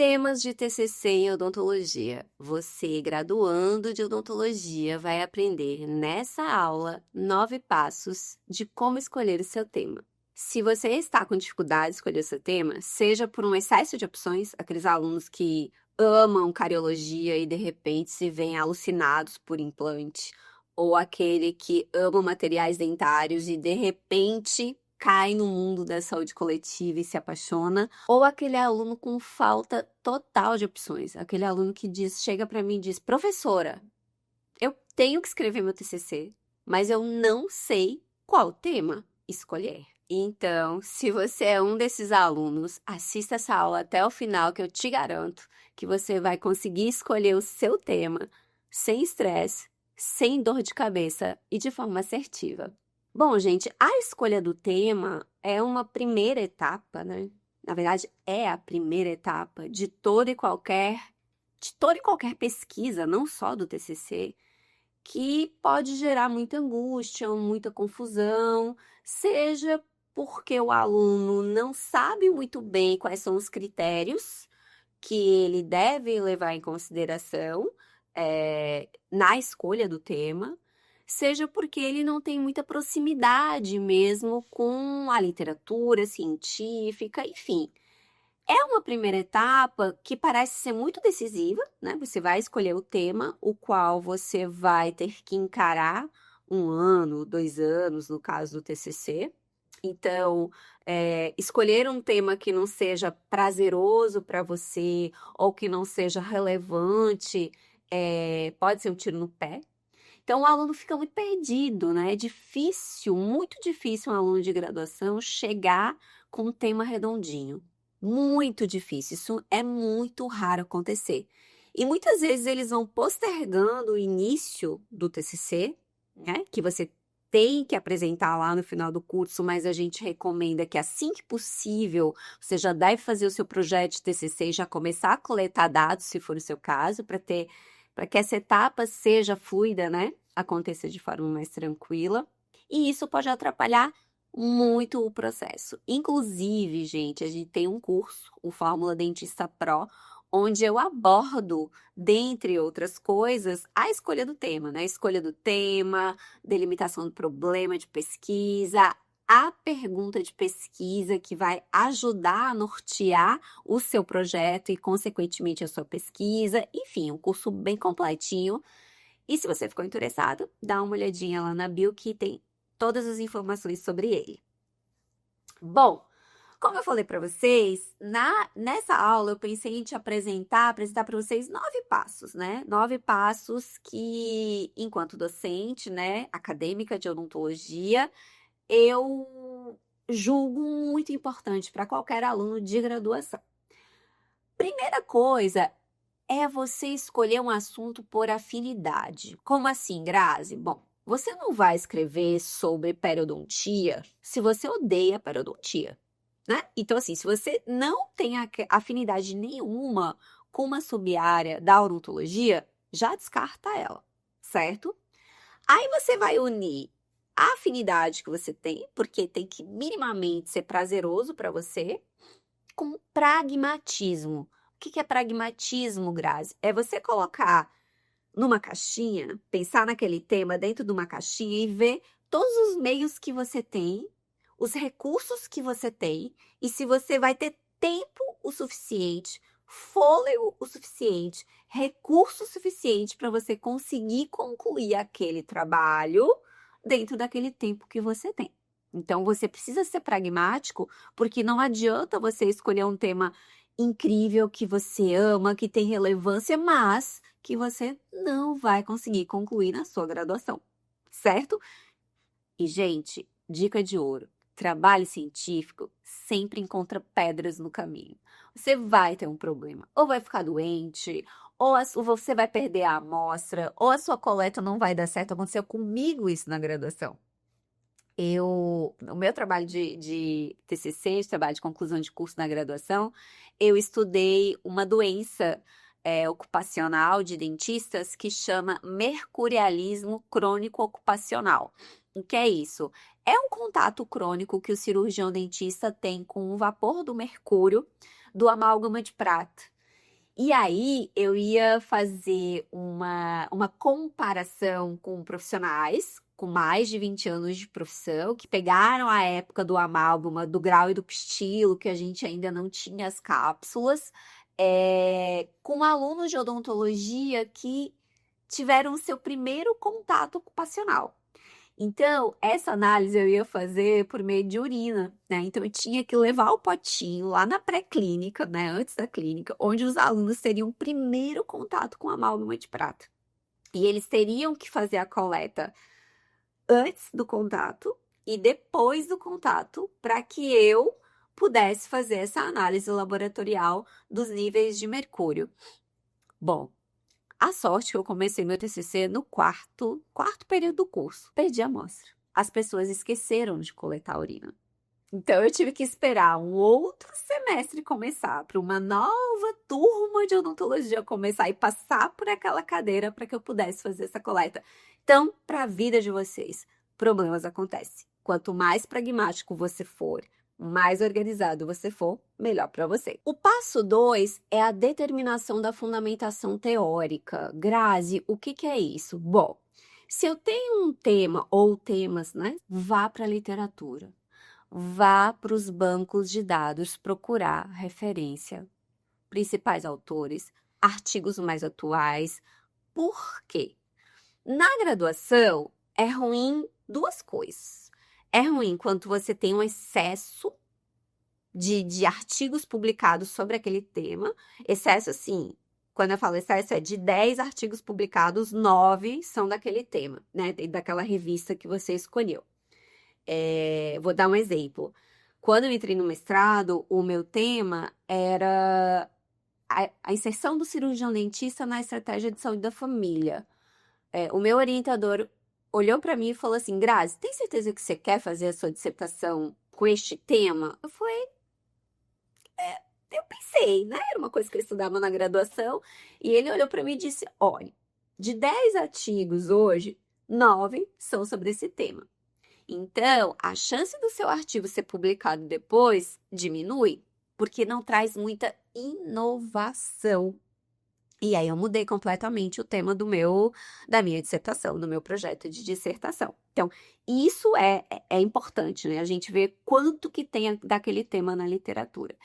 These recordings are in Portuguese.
Temas de TCC em odontologia. Você, graduando de odontologia, vai aprender nessa aula 9 passos de como escolher o seu tema. Se você está com dificuldade de escolher o seu tema, seja por um excesso de opções, aqueles alunos que amam cariologia e de repente se veem alucinados por implante, ou aquele que ama materiais dentários e de repente cai no mundo da saúde coletiva e se apaixona, ou aquele aluno com falta total de opções, aquele aluno que chega para mim e diz: professora, eu tenho que escrever meu TCC, mas eu não sei qual tema escolher. Então, se você é um desses alunos, assista essa aula até o final, que eu te garanto que você vai conseguir escolher o seu tema sem estresse, sem dor de cabeça e de forma assertiva. Bom, gente, a escolha do tema é uma primeira etapa, né? Na verdade, é a primeira etapa de toda e qualquer pesquisa, não só do TCC, que pode gerar muita angústia, muita confusão, seja porque o aluno não sabe muito bem quais são os critérios que ele deve levar em consideração, na escolha do tema, seja porque ele não tem muita proximidade mesmo com a literatura científica, enfim. É uma primeira etapa que parece ser muito decisiva, né? Você vai escolher o tema, o qual você vai ter que encarar 1 ano, 2 anos, no caso do TCC. Então, escolher um tema que não seja prazeroso para você ou que não seja relevante, pode ser um tiro no pé. Então, o aluno fica muito perdido, né? É difícil, muito difícil um aluno de graduação chegar com um tema redondinho. Muito difícil, isso é muito raro acontecer. E muitas vezes eles vão postergando o início do TCC, né? Que você tem que apresentar lá no final do curso, mas a gente recomenda que assim que possível você já deve fazer o seu projeto de TCC e já começar a coletar dados, se for o seu caso, para que essa etapa seja fluida, né? Aconteça de forma mais tranquila. E isso pode atrapalhar muito o processo. Inclusive, gente, a gente tem um curso, o Fórmula Dentista Pro, onde eu abordo, dentre outras coisas, a escolha do tema, né? A escolha do tema, delimitação do problema de pesquisa, a pergunta de pesquisa que vai ajudar a nortear o seu projeto e, consequentemente, a sua pesquisa. Enfim, um curso bem completinho. E se você ficou interessado, dá uma olhadinha lá na bio que tem todas as informações sobre ele. Bom, como eu falei para vocês, nessa aula eu pensei em te apresentar para vocês 9 passos, né? 9 passos que, enquanto docente, né, acadêmica de odontologia, eu julgo muito importante para qualquer aluno de graduação. Primeira coisa é você escolher um assunto por afinidade. Como assim, Grazi? Bom, você não vai escrever sobre periodontia se você odeia periodontia, né? Então, assim, se você não tem afinidade nenhuma com uma sub-área da odontologia, já descarta ela, certo? Aí você vai unir a afinidade que você tem, porque tem que minimamente ser prazeroso para você, com pragmatismo. O que é pragmatismo, Grazi? É você colocar numa caixinha, pensar naquele tema dentro de uma caixinha e ver todos os meios que você tem, os recursos que você tem e se você vai ter tempo o suficiente, fôlego o suficiente, recurso suficiente para você conseguir concluir aquele trabalho dentro daquele tempo que você tem. Então, você precisa ser pragmático, porque não adianta você escolher um tema incrível que você ama, que tem relevância, mas que você não vai conseguir concluir na sua graduação, certo? E, gente, dica de ouro: trabalho científico sempre encontra pedras no caminho. Você vai ter um problema, ou vai ficar doente, ou você vai perder a amostra, ou a sua coleta não vai dar certo. Aconteceu comigo isso na graduação. No meu trabalho de TCC, de trabalho de conclusão de curso na graduação, eu estudei uma doença ocupacional de dentistas que chama mercurialismo crônico ocupacional. O que é isso? É um contato crônico que o cirurgião dentista tem com o vapor do mercúrio do amálgama de prata. E aí eu ia fazer uma comparação com profissionais com mais de 20 anos de profissão, que pegaram a época do amálgama, do grau e do pistilo, que a gente ainda não tinha as cápsulas, com alunos de odontologia que tiveram o seu primeiro contato ocupacional. Então, essa análise eu ia fazer por meio de urina, né? Então, eu tinha que levar o potinho lá na pré-clínica, né? Antes da clínica, onde os alunos teriam o primeiro contato com a amálgama de prata. E eles teriam que fazer a coleta antes do contato e depois do contato, para que eu pudesse fazer essa análise laboratorial dos níveis de mercúrio. Bom, a sorte que eu comecei meu TCC no quarto período do curso. Perdi a amostra. As pessoas esqueceram de coletar a urina. Então eu tive que esperar um outro semestre começar, para uma nova turma de odontologia começar e passar por aquela cadeira para que eu pudesse fazer essa coleta. Então, para a vida de vocês, problemas acontecem. Quanto mais pragmático você for, mais organizado você for, melhor para você. O passo 2 é a determinação da fundamentação teórica. Grazi, o que é isso? Bom, se eu tenho um tema ou temas, né, vá para a literatura. Vá para os bancos de dados procurar referência, principais autores, artigos mais atuais. Por quê? Na graduação, é ruim duas coisas. É ruim quando você tem um excesso de artigos publicados sobre aquele tema. Excesso, assim, quando eu falo excesso, é de 10 artigos publicados, 9 são daquele tema, né? Daquela revista que você escolheu. Vou dar um exemplo. Quando eu entrei no mestrado, o meu tema era a inserção do cirurgião dentista na estratégia de saúde da família. O meu orientador olhou para mim e falou assim: Grazi, tem certeza que você quer fazer a sua dissertação com este tema? Eu falei, eu pensei, né? Era uma coisa que eu estudava na graduação. E ele olhou para mim e disse: olha, de 10 artigos hoje, 9 são sobre esse tema. Então, a chance do seu artigo ser publicado depois diminui, porque não traz muita inovação. E aí eu mudei completamente o tema da minha dissertação, do meu projeto de dissertação. Então, isso é importante, né? A gente vê quanto que tem daquele tema na literatura.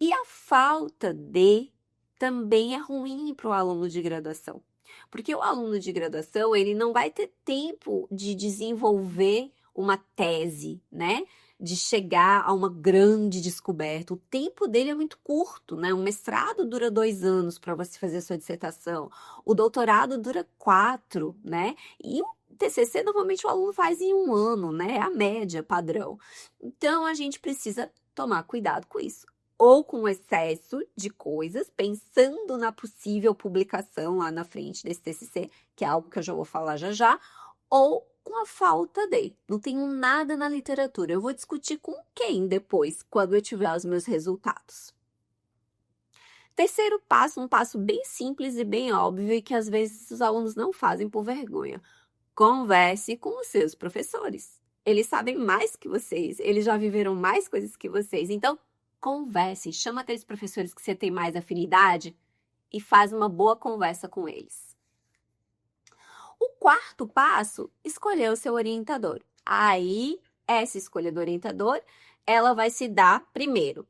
E a falta de também é ruim para o aluno de graduação. Porque o aluno de graduação, ele não vai ter tempo de desenvolver uma tese, né? De chegar a uma grande descoberta. O tempo dele é muito curto, né? Um mestrado dura 2 anos para você fazer a sua dissertação. O doutorado dura 4, né? E o TCC, normalmente, o aluno faz em 1 ano, né? É a média padrão. Então, a gente precisa tomar cuidado com isso. Ou com o excesso de coisas, pensando na possível publicação lá na frente desse TCC, que é algo que eu já vou falar já já, ou com a falta de. Não tenho nada na literatura. Eu vou discutir com quem depois, quando eu tiver os meus resultados. Terceiro passo, um passo bem simples e bem óbvio e que às vezes os alunos não fazem por vergonha. Converse com os seus professores. Eles sabem mais que vocês, eles já viveram mais coisas que vocês. Então, converse, chama aqueles professores que você tem mais afinidade e faz uma boa conversa com eles. O quarto passo, escolher o seu orientador. Aí, essa escolha do orientador, ela vai se dar primeiro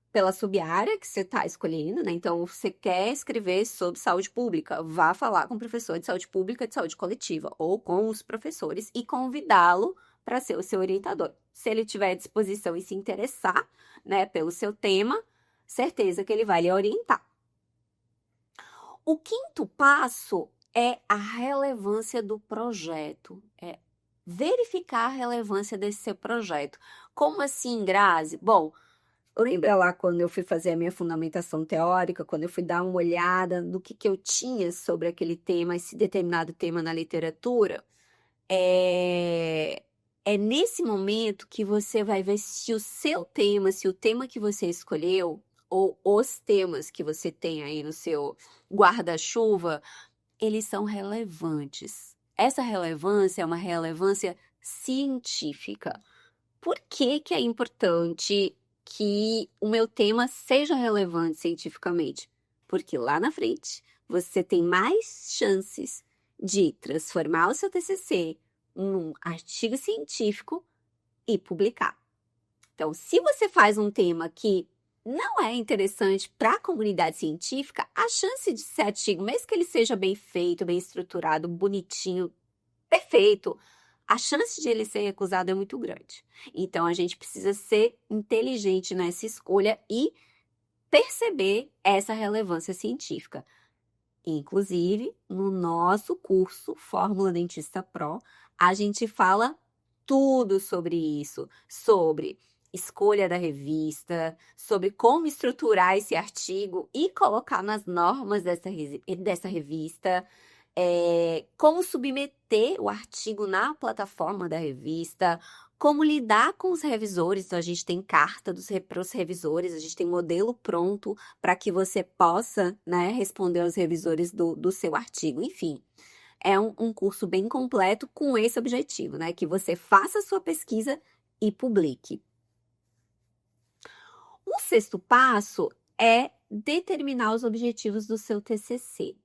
pela sub-área que você está escolhendo, né? Então, você quer escrever sobre saúde pública, vá falar com o professor de saúde pública, de saúde coletiva, ou com os professores e convidá-lo para ser o seu orientador. Se ele tiver disposição e se interessar, né, pelo seu tema, certeza que ele vai lhe orientar. O quinto passo é a relevância do projeto, é verificar a relevância desse seu projeto. Como assim, Grazi? Bom, lembra lá quando eu fui fazer a minha fundamentação teórica, quando eu fui dar uma olhada no que eu tinha sobre aquele tema, esse determinado tema na literatura? É nesse momento que você vai ver se o seu tema, se o tema que você escolheu, ou os temas que você tem aí no seu guarda-chuva, eles são relevantes. Essa relevância é uma relevância científica. Por que que é importante que o meu tema seja relevante cientificamente? Porque lá na frente você tem mais chances de transformar o seu TCC num artigo científico e publicar. Então, se você faz um tema que não é interessante para a comunidade científica, a chance de ser artigo, mesmo que ele seja bem feito, bem estruturado, bonitinho, perfeito, a chance de ele ser recusado é muito grande. Então, a gente precisa ser inteligente nessa escolha e perceber essa relevância científica. Inclusive, no nosso curso Fórmula Dentista Pro, a gente fala tudo sobre isso, sobre escolha da revista, sobre como estruturar esse artigo e colocar nas normas dessa revista, como submeter o artigo na plataforma da revista, como lidar com os revisores. Então, a gente tem carta para os revisores, a gente tem modelo pronto para que você possa, né, responder aos revisores do seu artigo. Enfim, é um curso bem completo com esse objetivo, né? Que você faça a sua pesquisa e publique. O sexto passo é determinar os objetivos do seu TCC.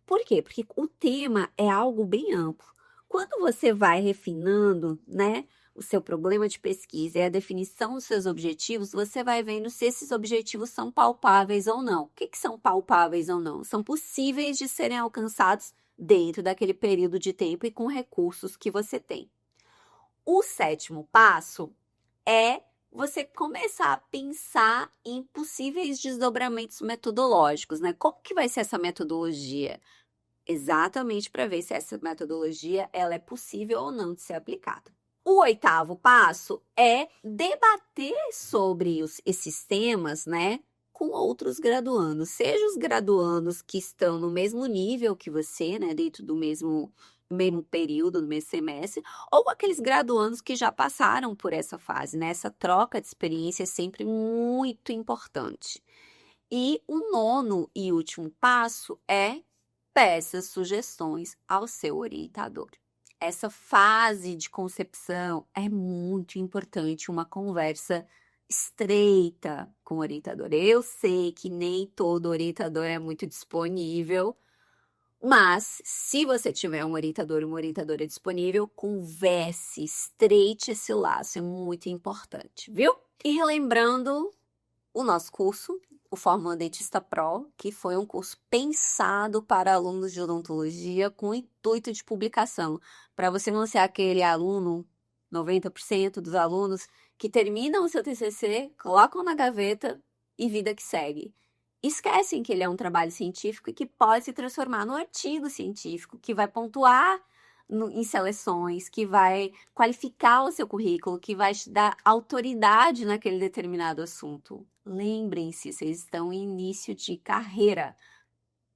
Por quê? Porque o tema é algo bem amplo. Quando você vai refinando, né, o seu problema de pesquisa e a definição dos seus objetivos, você vai vendo se esses objetivos são palpáveis ou não. O que são palpáveis ou não? São possíveis de serem alcançados dentro daquele período de tempo e com recursos que você tem. O sétimo passo é você começar a pensar em possíveis desdobramentos metodológicos, né? Como que vai ser essa metodologia? Exatamente para ver se essa metodologia ela é possível ou não de ser aplicada. O oitavo passo é debater sobre esses temas, né, com outros graduandos, seja os graduandos que estão no mesmo nível que você, né, dentro do mesmo período, do mesmo semestre, ou aqueles graduandos que já passaram por essa fase, né? Essa troca de experiência é sempre muito importante. E o nono e último passo é peça sugestões ao seu orientador. Essa fase de concepção é muito importante, uma conversa estreita com o orientador. Eu sei que nem todo orientador é muito disponível, mas se você tiver um orientador, uma orientadora disponível, converse, estreite esse laço, é muito importante, viu? E relembrando o nosso curso, o Fórmula Dentista Pro, que foi um curso pensado para alunos de odontologia com o intuito de publicação, para você não ser aquele aluno, 90% dos alunos, que terminam o seu TCC, colocam na gaveta e vida que segue. Esquecem que ele é um trabalho científico e que pode se transformar num artigo científico, que vai pontuar em seleções, que vai qualificar o seu currículo, que vai te dar autoridade naquele determinado assunto. Lembrem-se, vocês estão em início de carreira.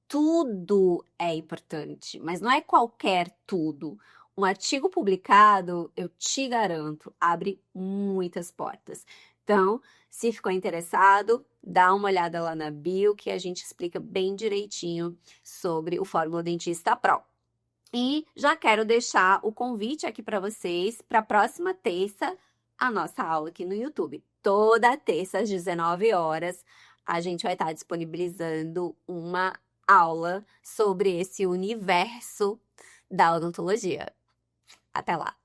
Tudo é importante, mas não é qualquer tudo. Um artigo publicado, eu te garanto, abre muitas portas. Então, se ficou interessado, dá uma olhada lá na bio que a gente explica bem direitinho sobre o Fórmula Dentista Pro. E já quero deixar o convite aqui para vocês para a próxima terça, a nossa aula aqui no YouTube. Toda terça às 19 horas, a gente vai estar disponibilizando uma aula sobre esse universo da odontologia. Até lá!